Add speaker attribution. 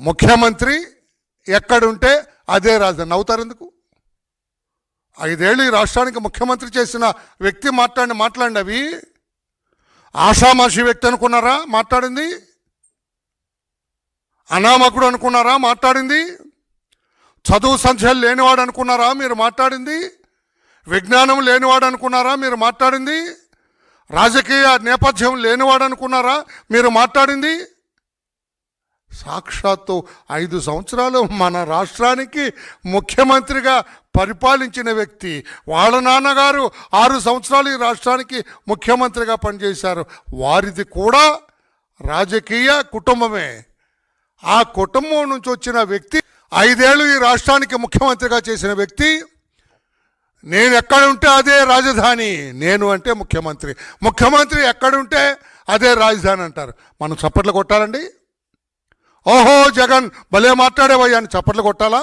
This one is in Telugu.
Speaker 1: ముఖ్యమంత్రి ఎక్కడుంటే అదే రాజధాని. నవ్వుతారు ఎందుకు? 5 ఏళ్ళు ఈ రాష్ట్రానికి ముఖ్యమంత్రి చేసిన వ్యక్తి మాట్లాడిన అవి ఆషామాషి వ్యక్తి అనుకున్నారా మాట్లాడింది? అనామకుడు అనుకున్నారా మాట్లాడింది? చదువు సంఖ్యలు లేనివాడు అనుకున్నారా మీరు మాట్లాడింది? విజ్ఞానం లేనివాడు అనుకున్నారా మీరు మాట్లాడింది? రాజకీయ నేపథ్యం లేనివాడు అనుకున్నారా మీరు మాట్లాడింది? సాక్షాత్తు 5 సంవత్సరాలు మన రాష్ట్రానికి ముఖ్యమంత్రిగా పరిపాలించిన వ్యక్తి. వాళ్ళ నాన్నగారు 6 సంవత్సరాలు ఈ రాష్ట్రానికి ముఖ్యమంత్రిగా పనిచేశారు. వారిది కూడా రాజకీయ కుటుంబమే. ఆ కుటుంబం నుంచి వచ్చిన వ్యక్తి 5 ఏళ్ళు ఈ రాష్ట్రానికి ముఖ్యమంత్రిగా చేసిన వ్యక్తి నేను ఎక్కడుంటే అదే రాజధాని, నేను అంటే ముఖ్యమంత్రి, ముఖ్యమంత్రి ఎక్కడుంటే అదే రాజధాని అంటారు. మనం చప్పట్లు కొట్టాలండి. ఓహో జగన్ భలే మాట్లాడేవయ్యా అని చప్పట్లు కొట్టాలా?